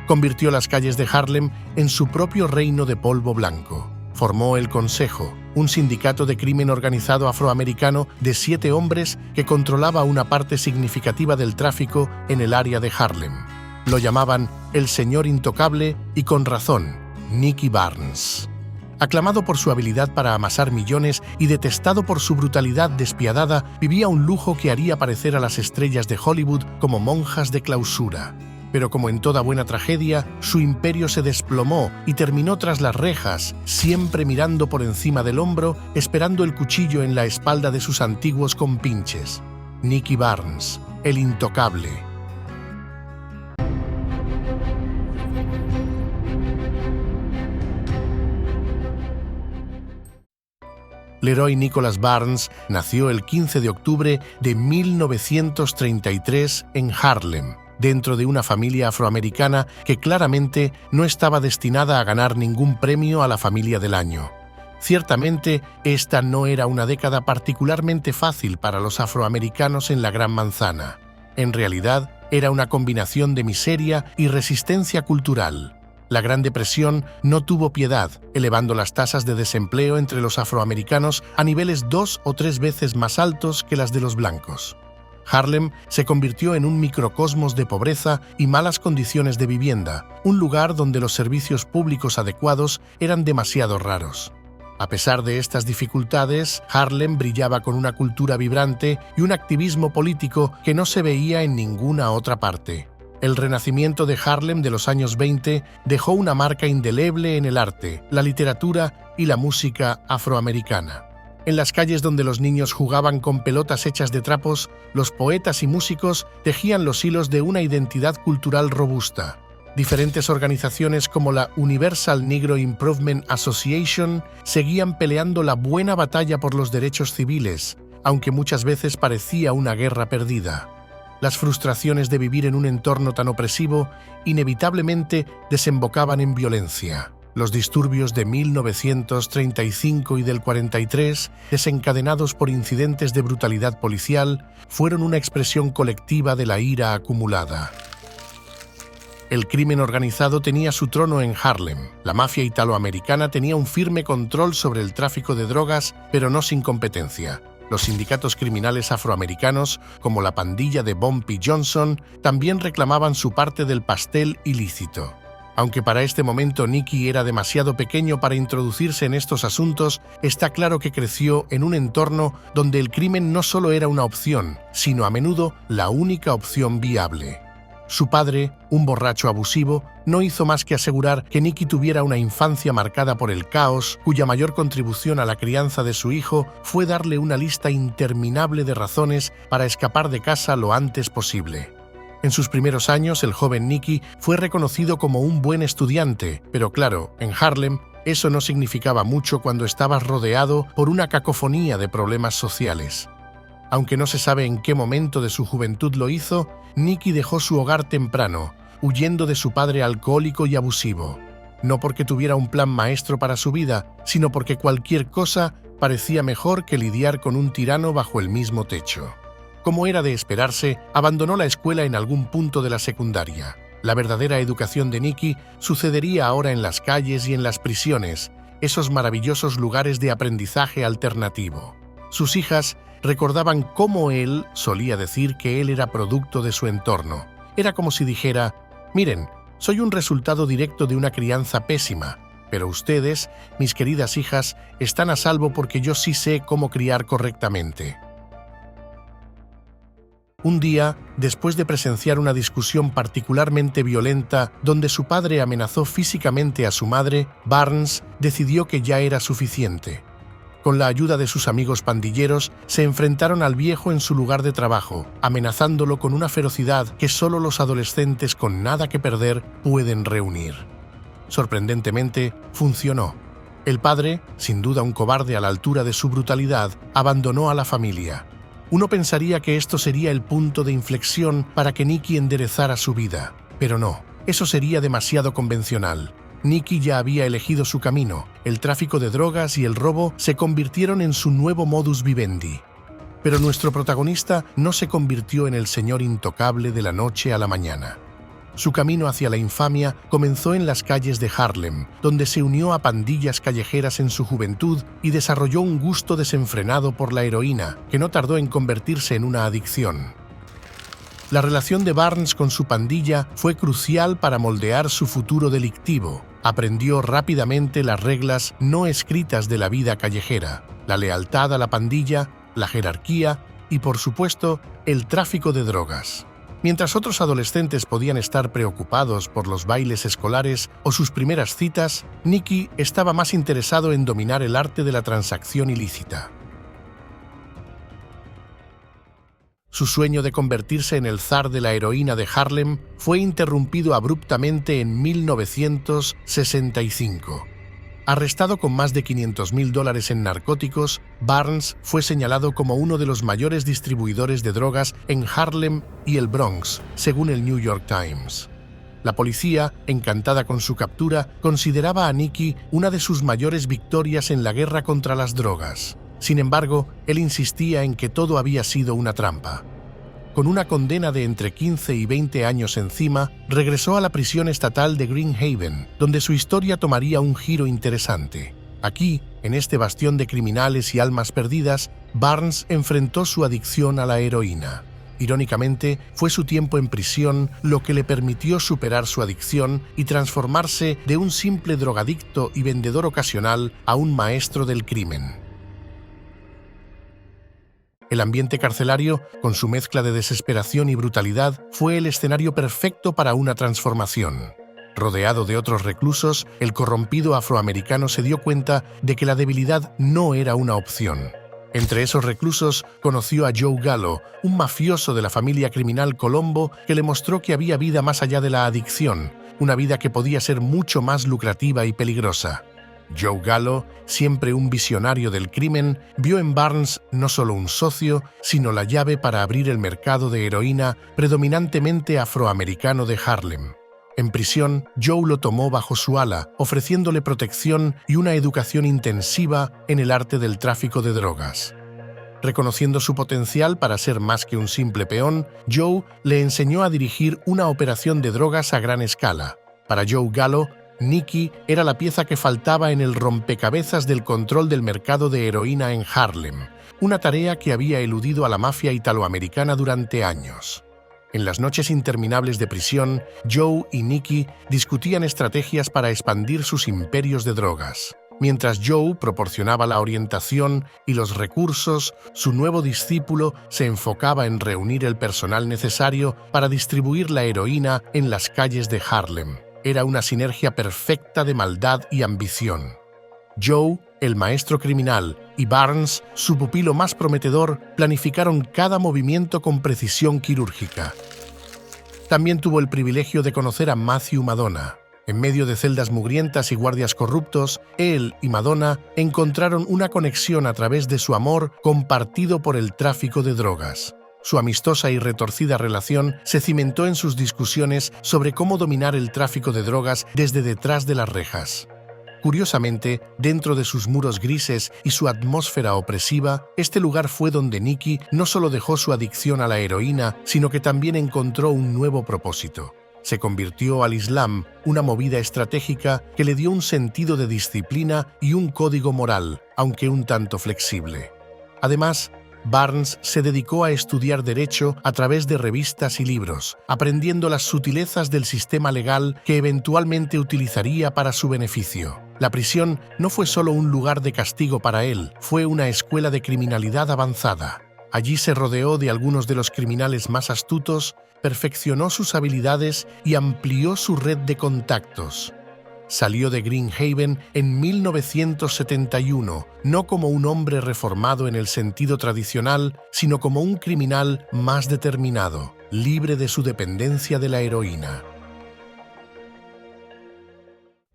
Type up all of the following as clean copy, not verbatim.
convirtió las calles de Harlem en su propio reino de polvo blanco. Formó el Consejo, un sindicato de crimen organizado afroamericano de 7 hombres que controlaba una parte significativa del tráfico en el área de Harlem. Lo llamaban el Señor Intocable y con razón, Nicky Barnes. Aclamado por su habilidad para amasar millones y detestado por su brutalidad despiadada, vivía un lujo que haría parecer a las estrellas de Hollywood como monjas de clausura. Pero como en toda buena tragedia, su imperio se desplomó y terminó tras las rejas, siempre mirando por encima del hombro, esperando el cuchillo en la espalda de sus antiguos compinches. Nicky Barnes, el Intocable. Leroy Nicholas Barnes nació el 15 de octubre de 1933 en Harlem, dentro de una familia afroamericana que claramente no estaba destinada a ganar ningún premio a la familia del año. Ciertamente, esta no era una década particularmente fácil para los afroamericanos en la Gran Manzana. En realidad, era una combinación de miseria y resistencia cultural. La Gran Depresión no tuvo piedad, elevando las tasas de desempleo entre los afroamericanos a niveles 2 o 3 veces más altos que las de los blancos. Harlem se convirtió en un microcosmos de pobreza y malas condiciones de vivienda, un lugar donde los servicios públicos adecuados eran demasiado raros. A pesar de estas dificultades, Harlem brillaba con una cultura vibrante y un activismo político que no se veía en ninguna otra parte. El renacimiento de Harlem de los años 20 dejó una marca indeleble en el arte, la literatura y la música afroamericana. En las calles donde los niños jugaban con pelotas hechas de trapos, los poetas y músicos tejían los hilos de una identidad cultural robusta. Diferentes organizaciones como la Universal Negro Improvement Association seguían peleando la buena batalla por los derechos civiles, aunque muchas veces parecía una guerra perdida. Las frustraciones de vivir en un entorno tan opresivo inevitablemente desembocaban en violencia. Los disturbios de 1935 y del 43, desencadenados por incidentes de brutalidad policial, fueron una expresión colectiva de la ira acumulada. El crimen organizado tenía su trono en Harlem. La mafia italoamericana tenía un firme control sobre el tráfico de drogas, pero no sin competencia. Los sindicatos criminales afroamericanos, como la pandilla de Bumpy Johnson, también reclamaban su parte del pastel ilícito. Aunque para este momento Nicky era demasiado pequeño para introducirse en estos asuntos, está claro que creció en un entorno donde el crimen no solo era una opción, sino a menudo la única opción viable. Su padre, un borracho abusivo, no hizo más que asegurar que Nicky tuviera una infancia marcada por el caos, cuya mayor contribución a la crianza de su hijo fue darle una lista interminable de razones para escapar de casa lo antes posible. En sus primeros años, el joven Nicky fue reconocido como un buen estudiante, pero claro, en Harlem, eso no significaba mucho cuando estabas rodeado por una cacofonía de problemas sociales. Aunque no se sabe en qué momento de su juventud lo hizo, Nicky dejó su hogar temprano, huyendo de su padre alcohólico y abusivo. No porque tuviera un plan maestro para su vida, sino porque cualquier cosa parecía mejor que lidiar con un tirano bajo el mismo techo. Como era de esperarse, abandonó la escuela en algún punto de la secundaria. La verdadera educación de Nicky sucedería ahora en las calles y en las prisiones, esos maravillosos lugares de aprendizaje alternativo. Sus hijas recordaban cómo él solía decir que él era producto de su entorno. Era como si dijera: «Miren, soy un resultado directo de una crianza pésima, pero ustedes, mis queridas hijas, están a salvo porque yo sí sé cómo criar correctamente». Un día, después de presenciar una discusión particularmente violenta donde su padre amenazó físicamente a su madre, Barnes decidió que ya era suficiente. Con la ayuda de sus amigos pandilleros, se enfrentaron al viejo en su lugar de trabajo, amenazándolo con una ferocidad que solo los adolescentes con nada que perder pueden reunir. Sorprendentemente, funcionó. El padre, sin duda un cobarde a la altura de su brutalidad, abandonó a la familia. Uno pensaría que esto sería el punto de inflexión para que Nicky enderezara su vida, pero no, eso sería demasiado convencional. Nicky ya había elegido su camino. El tráfico de drogas y el robo se convirtieron en su nuevo modus vivendi. Pero nuestro protagonista no se convirtió en el señor intocable de la noche a la mañana. Su camino hacia la infamia comenzó en las calles de Harlem, donde se unió a pandillas callejeras en su juventud y desarrolló un gusto desenfrenado por la heroína, que no tardó en convertirse en una adicción. La relación de Barnes con su pandilla fue crucial para moldear su futuro delictivo. Aprendió rápidamente las reglas no escritas de la vida callejera: la lealtad a la pandilla, la jerarquía y, por supuesto, el tráfico de drogas. Mientras otros adolescentes podían estar preocupados por los bailes escolares o sus primeras citas, Nicky estaba más interesado en dominar el arte de la transacción ilícita. Su sueño de convertirse en el zar de la heroína de Harlem fue interrumpido abruptamente en 1965. Arrestado con más de $500.000 en narcóticos, Barnes fue señalado como uno de los mayores distribuidores de drogas en Harlem y el Bronx, según el New York Times. La policía, encantada con su captura, consideraba a Nicky una de sus mayores victorias en la guerra contra las drogas. Sin embargo, él insistía en que todo había sido una trampa. Con una condena de entre 15 y 20 años encima, regresó a la prisión estatal de Green Haven, donde su historia tomaría un giro interesante. Aquí, en este bastión de criminales y almas perdidas, Barnes enfrentó su adicción a la heroína. Irónicamente, fue su tiempo en prisión lo que le permitió superar su adicción y transformarse de un simple drogadicto y vendedor ocasional a un maestro del crimen. El ambiente carcelario, con su mezcla de desesperación y brutalidad, fue el escenario perfecto para una transformación. Rodeado de otros reclusos, el corrompido afroamericano se dio cuenta de que la debilidad no era una opción. Entre esos reclusos, conoció a Joe Gallo, un mafioso de la familia criminal Colombo que le mostró que había vida más allá de la adicción, una vida que podía ser mucho más lucrativa y peligrosa. Joe Gallo, siempre un visionario del crimen, vio en Barnes no solo un socio, sino la llave para abrir el mercado de heroína predominantemente afroamericano de Harlem. En prisión, Joe lo tomó bajo su ala, ofreciéndole protección y una educación intensiva en el arte del tráfico de drogas. Reconociendo su potencial para ser más que un simple peón, Joe le enseñó a dirigir una operación de drogas a gran escala. Para Joe Gallo, Nicky era la pieza que faltaba en el rompecabezas del control del mercado de heroína en Harlem, una tarea que había eludido a la mafia italoamericana durante años. En las noches interminables de prisión, Joe y Nicky discutían estrategias para expandir sus imperios de drogas. Mientras Joe proporcionaba la orientación y los recursos, su nuevo discípulo se enfocaba en reunir el personal necesario para distribuir la heroína en las calles de Harlem. Era una sinergia perfecta de maldad y ambición. Joe, el maestro criminal, y Barnes, su pupilo más prometedor, planificaron cada movimiento con precisión quirúrgica. También tuvo el privilegio de conocer a Matthew Madonna. En medio de celdas mugrientas y guardias corruptos, él y Madonna encontraron una conexión a través de su amor compartido por el tráfico de drogas. Su amistosa y retorcida relación se cimentó en sus discusiones sobre cómo dominar el tráfico de drogas desde detrás de las rejas. Curiosamente, dentro de sus muros grises y su atmósfera opresiva, este lugar fue donde Nicky no solo dejó su adicción a la heroína, sino que también encontró un nuevo propósito. Se convirtió al Islam, una movida estratégica que le dio un sentido de disciplina y un código moral, aunque un tanto flexible. Además, Barnes se dedicó a estudiar derecho a través de revistas y libros, aprendiendo las sutilezas del sistema legal que eventualmente utilizaría para su beneficio. La prisión no fue solo un lugar de castigo para él, fue una escuela de criminalidad avanzada. Allí se rodeó de algunos de los criminales más astutos, perfeccionó sus habilidades y amplió su red de contactos. Salió de Green Haven en 1971, no como un hombre reformado en el sentido tradicional, sino como un criminal más determinado, libre de su dependencia de la heroína.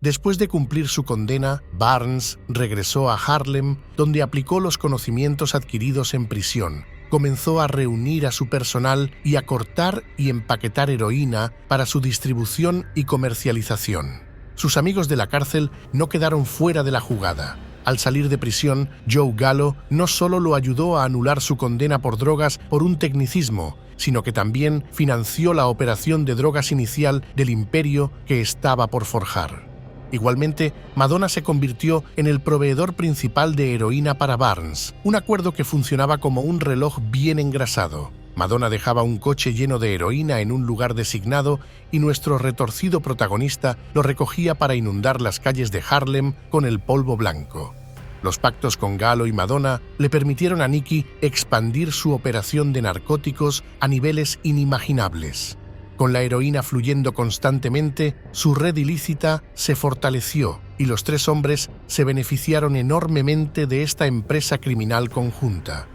Después de cumplir su condena, Barnes regresó a Harlem, donde aplicó los conocimientos adquiridos en prisión. Comenzó a reunir a su personal y a cortar y empaquetar heroína para su distribución y comercialización. Sus amigos de la cárcel no quedaron fuera de la jugada. Al salir de prisión, Joe Gallo no solo lo ayudó a anular su condena por drogas por un tecnicismo, sino que también financió la operación de drogas inicial del imperio que estaba por forjar. Igualmente, Madonna se convirtió en el proveedor principal de heroína para Barnes, un acuerdo que funcionaba como un reloj bien engrasado. Madonna dejaba un coche lleno de heroína en un lugar designado y nuestro retorcido protagonista lo recogía para inundar las calles de Harlem con el polvo blanco. Los pactos con Gallo y Madonna le permitieron a Nicky expandir su operación de narcóticos a niveles inimaginables. Con la heroína fluyendo constantemente, su red ilícita se fortaleció y los tres hombres se beneficiaron enormemente de esta empresa criminal conjunta.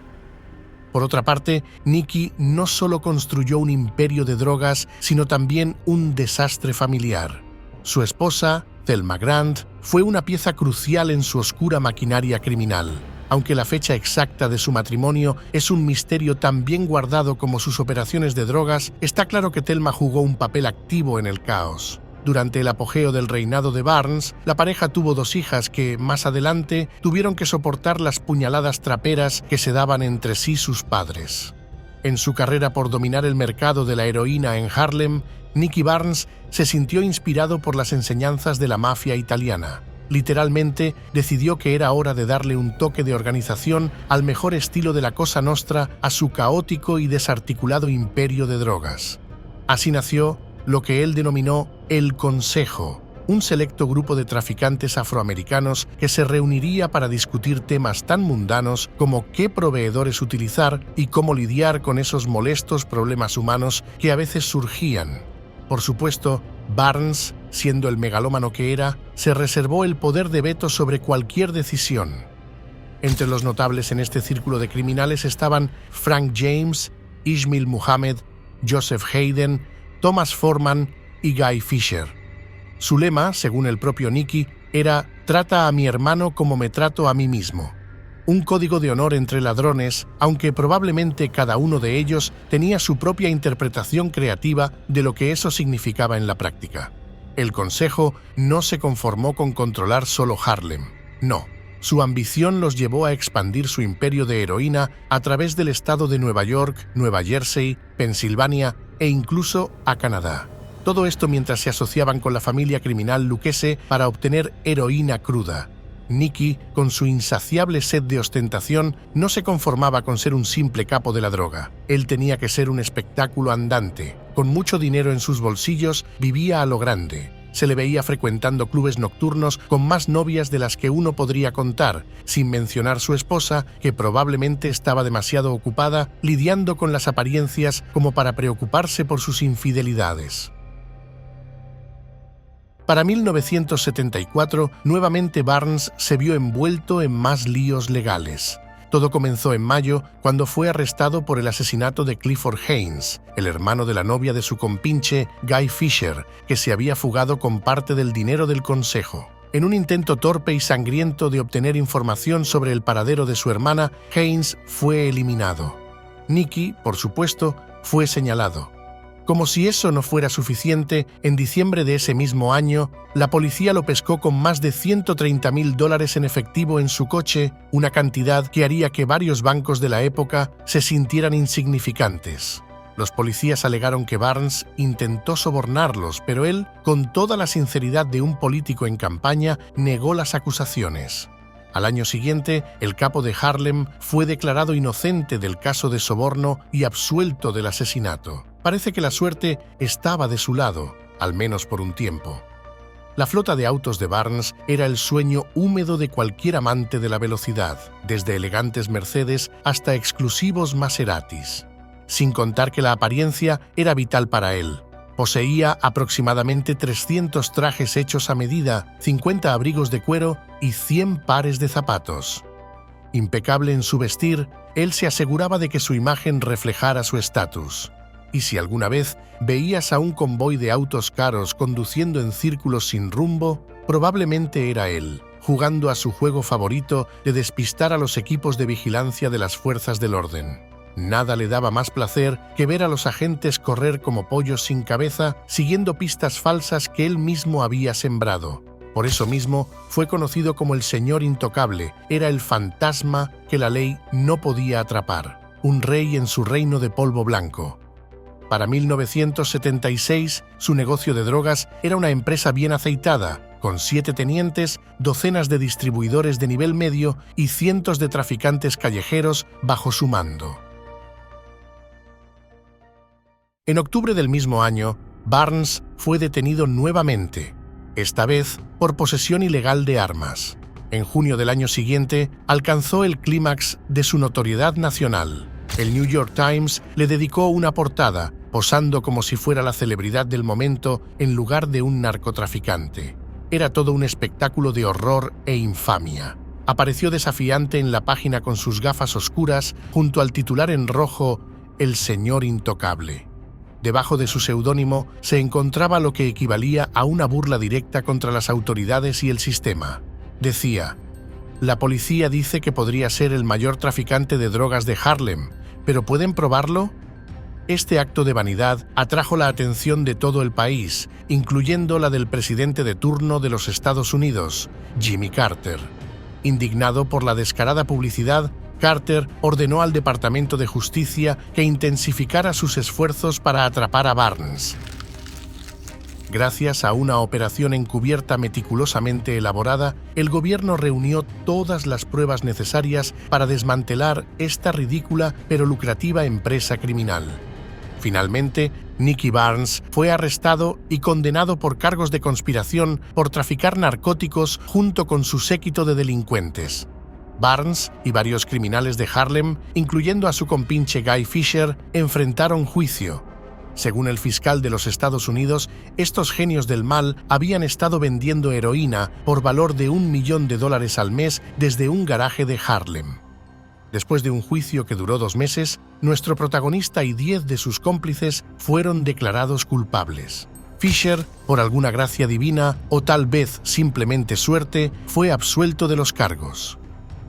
Por otra parte, Nicky no solo construyó un imperio de drogas, sino también un desastre familiar. Su esposa, Thelma Grant, fue una pieza crucial en su oscura maquinaria criminal. Aunque la fecha exacta de su matrimonio es un misterio tan bien guardado como sus operaciones de drogas, está claro que Thelma jugó un papel activo en el caos. Durante el apogeo del reinado de Barnes, la pareja tuvo 2 hijas que, más adelante, tuvieron que soportar las puñaladas traperas que se daban entre sí sus padres. En su carrera por dominar el mercado de la heroína en Harlem, Nicky Barnes se sintió inspirado por las enseñanzas de la mafia italiana. Literalmente, decidió que era hora de darle un toque de organización al mejor estilo de la Cosa Nostra a su caótico y desarticulado imperio de drogas. Así nació lo que él denominó el Consejo, un selecto grupo de traficantes afroamericanos que se reuniría para discutir temas tan mundanos como qué proveedores utilizar y cómo lidiar con esos molestos problemas humanos que a veces surgían. Por supuesto, Barnes, siendo el megalómano que era, se reservó el poder de veto sobre cualquier decisión. Entre los notables en este círculo de criminales estaban Frank James, Ismail Muhammad, Joseph Hayden, Thomas Foreman y Guy Fisher. Su lema, según el propio Nicky, era «Trata a mi hermano como me trato a mí mismo». Un código de honor entre ladrones, aunque probablemente cada uno de ellos tenía su propia interpretación creativa de lo que eso significaba en la práctica. El Consejo no se conformó con controlar solo Harlem. No, su ambición los llevó a expandir su imperio de heroína a través del estado de Nueva York, Nueva Jersey, Pensilvania e incluso a Canadá. Todo esto mientras se asociaban con la familia criminal Lucchese para obtener heroína cruda. Nicky, con su insaciable sed de ostentación, no se conformaba con ser un simple capo de la droga. Él tenía que ser un espectáculo andante. Con mucho dinero en sus bolsillos, vivía a lo grande. Se le veía frecuentando clubes nocturnos con más novias de las que uno podría contar, sin mencionar su esposa, que probablemente estaba demasiado ocupada lidiando con las apariencias como para preocuparse por sus infidelidades. Para 1974, nuevamente Barnes se vio envuelto en más líos legales. Todo comenzó en mayo, cuando fue arrestado por el asesinato de Clifford Haynes, el hermano de la novia de su compinche, Guy Fisher, que se había fugado con parte del dinero del Consejo. En un intento torpe y sangriento de obtener información sobre el paradero de su hermana, Haynes fue eliminado. Nicky, por supuesto, fue señalado. Como si eso no fuera suficiente, en diciembre de ese mismo año, la policía lo pescó con más de $130,000 en efectivo en su coche, una cantidad que haría que varios bancos de la época se sintieran insignificantes. Los policías alegaron que Barnes intentó sobornarlos, pero él, con toda la sinceridad de un político en campaña, negó las acusaciones. Al año siguiente, el capo de Harlem fue declarado inocente del caso de soborno y absuelto del asesinato. Parece que la suerte estaba de su lado, al menos por un tiempo. La flota de autos de Barnes era el sueño húmedo de cualquier amante de la velocidad, desde elegantes Mercedes hasta exclusivos Maseratis. Sin contar que la apariencia era vital para él. Poseía aproximadamente 300 trajes hechos a medida, 50 abrigos de cuero y 100 pares de zapatos. Impecable en su vestir, él se aseguraba de que su imagen reflejara su estatus. Y si alguna vez veías a un convoy de autos caros conduciendo en círculos sin rumbo, probablemente era él, jugando a su juego favorito de despistar a los equipos de vigilancia de las fuerzas del orden. Nada le daba más placer que ver a los agentes correr como pollos sin cabeza, siguiendo pistas falsas que él mismo había sembrado. Por eso mismo, fue conocido como el Señor Intocable. Era el fantasma que la ley no podía atrapar, un rey en su reino de polvo blanco. Para 1976, su negocio de drogas era una empresa bien aceitada, con 7 tenientes, docenas de distribuidores de nivel medio y cientos de traficantes callejeros bajo su mando. En octubre del mismo año, Barnes fue detenido nuevamente, esta vez por posesión ilegal de armas. En junio del año siguiente, alcanzó el clímax de su notoriedad nacional. El New York Times le dedicó una portada, posando como si fuera la celebridad del momento en lugar de un narcotraficante. Era todo un espectáculo de horror e infamia. Apareció desafiante en la página con sus gafas oscuras, junto al titular en rojo, El Señor Intocable. Debajo de su seudónimo se encontraba lo que equivalía a una burla directa contra las autoridades y el sistema. Decía: «La policía dice que podría ser el mayor traficante de drogas de Harlem, ¿pero pueden probarlo?». Este acto de vanidad atrajo la atención de todo el país, incluyendo la del presidente de turno de los Estados Unidos, Jimmy Carter. Indignado por la descarada publicidad, Carter ordenó al Departamento de Justicia que intensificara sus esfuerzos para atrapar a Barnes. Gracias a una operación encubierta meticulosamente elaborada, el gobierno reunió todas las pruebas necesarias para desmantelar esta ridícula pero lucrativa empresa criminal. Finalmente, Nicky Barnes fue arrestado y condenado por cargos de conspiración por traficar narcóticos junto con su séquito de delincuentes. Barnes y varios criminales de Harlem, incluyendo a su compinche Guy Fisher, enfrentaron juicio. Según el fiscal de los Estados Unidos, estos genios del mal habían estado vendiendo heroína por valor de $1 millón al mes desde un garaje de Harlem. Después de un juicio que duró 2 meses, nuestro protagonista y 10 de sus cómplices fueron declarados culpables. Fisher, por alguna gracia divina o tal vez simplemente suerte, fue absuelto de los cargos.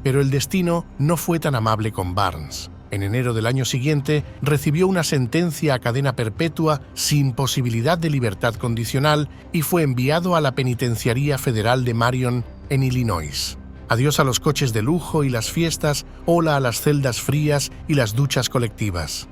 Pero el destino no fue tan amable con Barnes. En enero del año siguiente, recibió una sentencia a cadena perpetua sin posibilidad de libertad condicional y fue enviado a la Penitenciaría Federal de Marion, en Illinois. Adiós a los coches de lujo y las fiestas, hola a las celdas frías y las duchas colectivas.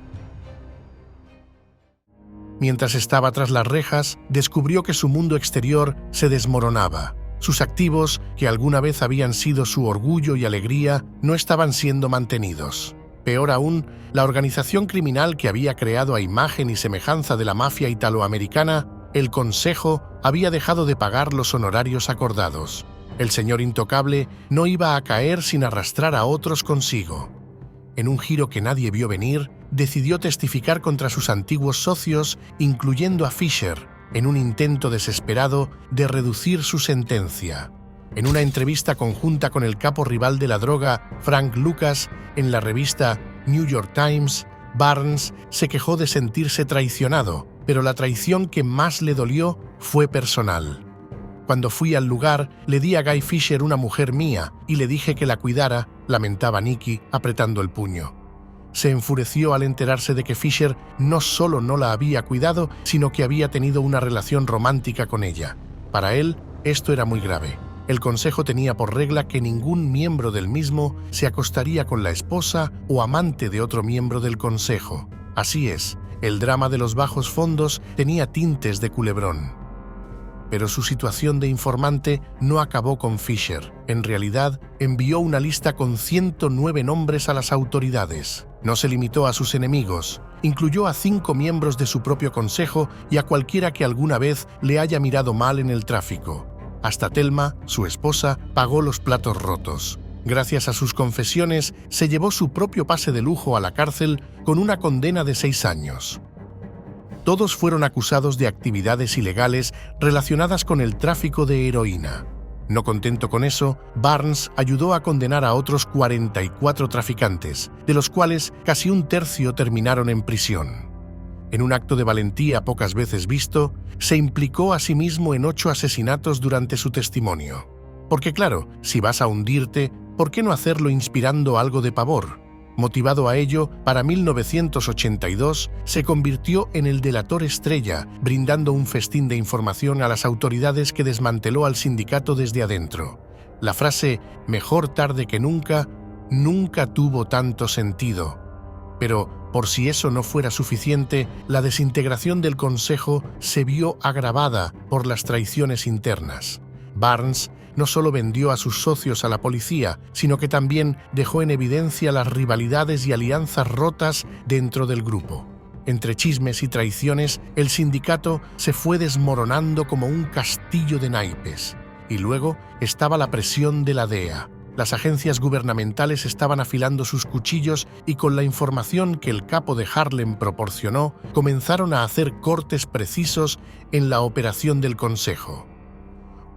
Mientras estaba tras las rejas, descubrió que su mundo exterior se desmoronaba. Sus activos, que alguna vez habían sido su orgullo y alegría, no estaban siendo mantenidos. Peor aún, la organización criminal que había creado a imagen y semejanza de la mafia italoamericana, el Consejo, había dejado de pagar los honorarios acordados. El Señor Intocable no iba a caer sin arrastrar a otros consigo. En un giro que nadie vio venir, decidió testificar contra sus antiguos socios, incluyendo a Fisher, en un intento desesperado de reducir su sentencia. En una entrevista conjunta con el capo rival de la droga, Frank Lucas, en la revista New York Times, Barnes se quejó de sentirse traicionado, pero la traición que más le dolió fue personal. Cuando fui al lugar, le di a Guy Fisher una mujer mía y le dije que la cuidara, lamentaba Nicky, apretando el puño. Se enfureció al enterarse de que Fisher no solo no la había cuidado, sino que había tenido una relación romántica con ella. Para él, esto era muy grave. El Consejo tenía por regla que ningún miembro del mismo se acostaría con la esposa o amante de otro miembro del Consejo. Así es, el drama de los bajos fondos tenía tintes de culebrón. Pero su situación de informante no acabó con Fisher. En realidad, envió una lista con 109 nombres a las autoridades. No se limitó a sus enemigos. Incluyó a 5 miembros de su propio consejo y a cualquiera que alguna vez le haya mirado mal en el tráfico. Hasta Thelma, su esposa, pagó los platos rotos. Gracias a sus confesiones, se llevó su propio pase de lujo a la cárcel con una condena de 6 años. Todos fueron acusados de actividades ilegales relacionadas con el tráfico de heroína. No contento con eso, Barnes ayudó a condenar a otros 44 traficantes, de los cuales casi un tercio terminaron en prisión. En un acto de valentía pocas veces visto, se implicó a sí mismo en 8 asesinatos durante su testimonio. Porque claro, si vas a hundirte, ¿por qué no hacerlo inspirando algo de pavor? Motivado a ello, para 1982 se convirtió en el delator estrella, brindando un festín de información a las autoridades que desmanteló al sindicato desde adentro. La frase «mejor tarde que nunca» nunca tuvo tanto sentido. Pero, por si eso no fuera suficiente, la desintegración del Consejo se vio agravada por las traiciones internas. Barnes no solo vendió a sus socios a la policía, sino que también dejó en evidencia las rivalidades y alianzas rotas dentro del grupo. Entre chismes y traiciones, el sindicato se fue desmoronando como un castillo de naipes. Y luego estaba la presión de la DEA. Las agencias gubernamentales estaban afilando sus cuchillos y con la información que el capo de Harlem proporcionó, comenzaron a hacer cortes precisos en la operación del Consejo.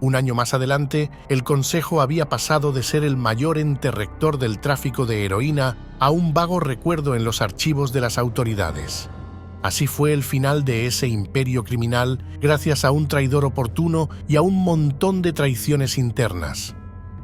Un año más adelante, el Consejo había pasado de ser el mayor ente rector del tráfico de heroína a un vago recuerdo en los archivos de las autoridades. Así fue el final de ese imperio criminal gracias a un traidor oportuno y a un montón de traiciones internas.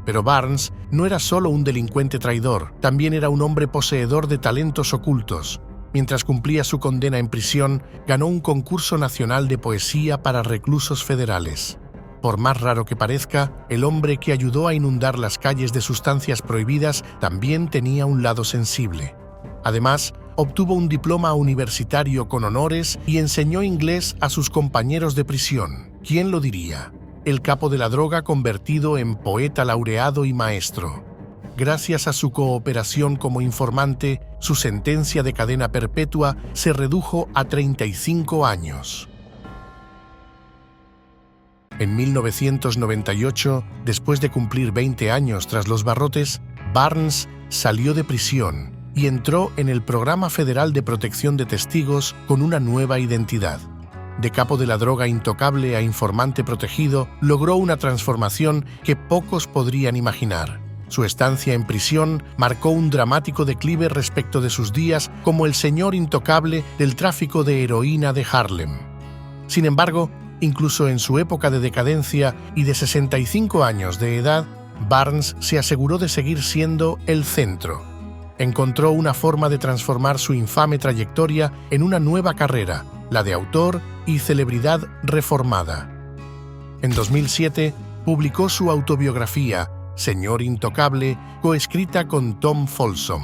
Pero Barnes no era solo un delincuente traidor, también era un hombre poseedor de talentos ocultos. Mientras cumplía su condena en prisión, ganó un concurso nacional de poesía para reclusos federales. Por más raro que parezca, el hombre que ayudó a inundar las calles de sustancias prohibidas también tenía un lado sensible. Además, obtuvo un diploma universitario con honores y enseñó inglés a sus compañeros de prisión. ¿Quién lo diría? El capo de la droga convertido en poeta laureado y maestro. Gracias a su cooperación como informante, su sentencia de cadena perpetua se redujo a 35 años. En 1998, después de cumplir 20 años tras los barrotes, Barnes salió de prisión y entró en el Programa Federal de Protección de Testigos con una nueva identidad. De capo de la droga intocable a informante protegido, logró una transformación que pocos podrían imaginar. Su estancia en prisión marcó un dramático declive respecto de sus días como el señor intocable del tráfico de heroína de Harlem. Sin embargo, incluso en su época de decadencia y de 65 años de edad, Barnes se aseguró de seguir siendo el centro. Encontró una forma de transformar su infame trayectoria en una nueva carrera, la de autor y celebridad reformada. En 2007, publicó su autobiografía, Señor Intocable, coescrita con Tom Folsom.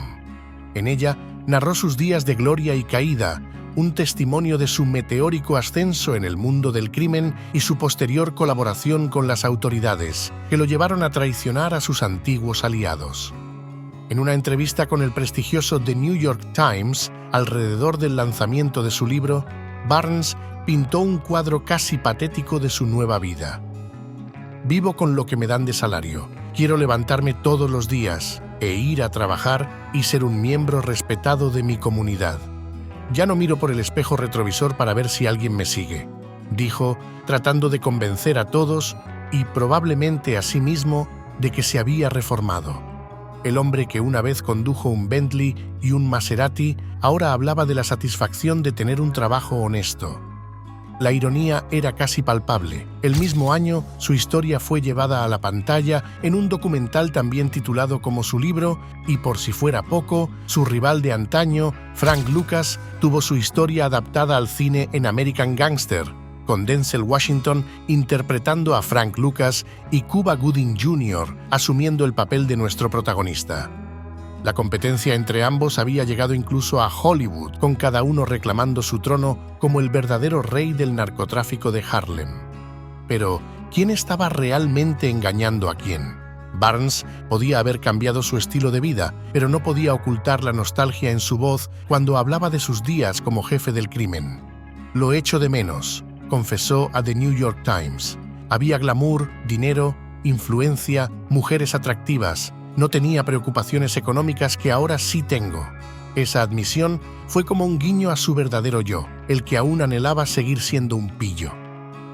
En ella, narró sus días de gloria y caída, un testimonio de su meteórico ascenso en el mundo del crimen y su posterior colaboración con las autoridades, que lo llevaron a traicionar a sus antiguos aliados. En una entrevista con el prestigioso The New York Times, alrededor del lanzamiento de su libro, Barnes pintó un cuadro casi patético de su nueva vida. Vivo con lo que me dan de salario. Quiero levantarme todos los días e ir a trabajar y ser un miembro respetado de mi comunidad. Ya no miro por el espejo retrovisor para ver si alguien me sigue, dijo, tratando de convencer a todos y probablemente a sí mismo de que se había reformado. El hombre que una vez condujo un Bentley y un Maserati ahora hablaba de la satisfacción de tener un trabajo honesto. La ironía era casi palpable. El mismo año, su historia fue llevada a la pantalla en un documental también titulado como su libro, y por si fuera poco, su rival de antaño, Frank Lucas, tuvo su historia adaptada al cine en American Gangster, con Denzel Washington interpretando a Frank Lucas y Cuba Gooding Jr. asumiendo el papel de nuestro protagonista. La competencia entre ambos había llegado incluso a Hollywood, con cada uno reclamando su trono como el verdadero rey del narcotráfico de Harlem. Pero, ¿quién estaba realmente engañando a quién? Barnes podía haber cambiado su estilo de vida, pero no podía ocultar la nostalgia en su voz cuando hablaba de sus días como jefe del crimen. «Lo echo de menos», confesó a The New York Times. «Había glamour, dinero, influencia, mujeres atractivas. No tenía preocupaciones económicas que ahora sí tengo». Esa admisión fue como un guiño a su verdadero yo, el que aún anhelaba seguir siendo un pillo.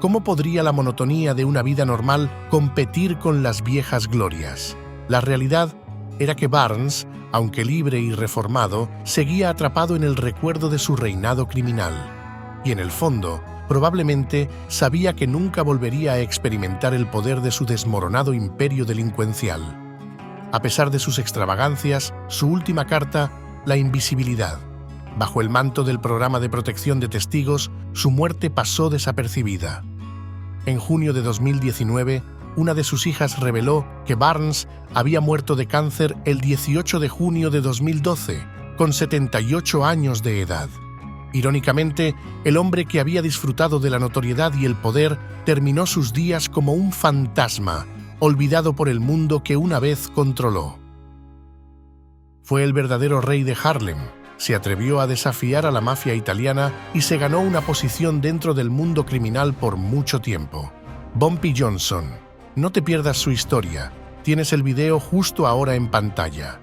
¿Cómo podría la monotonía de una vida normal competir con las viejas glorias? La realidad era que Barnes, aunque libre y reformado, seguía atrapado en el recuerdo de su reinado criminal. Y en el fondo, probablemente sabía que nunca volvería a experimentar el poder de su desmoronado imperio delincuencial. A pesar de sus extravagancias, su última carta la invisibilidad. Bajo el manto del programa de protección de testigos, su muerte pasó desapercibida. En junio de 2019, una de sus hijas reveló que Barnes había muerto de cáncer el 18 de junio de 2012, con 78 años de edad. Irónicamente, el hombre que había disfrutado de la notoriedad y el poder terminó sus días como un fantasma, olvidado por el mundo que una vez controló. Fue el verdadero rey de Harlem. Se atrevió a desafiar a la mafia italiana y se ganó una posición dentro del mundo criminal por mucho tiempo. Bumpy Johnson. No te pierdas su historia. Tienes el video justo ahora en pantalla.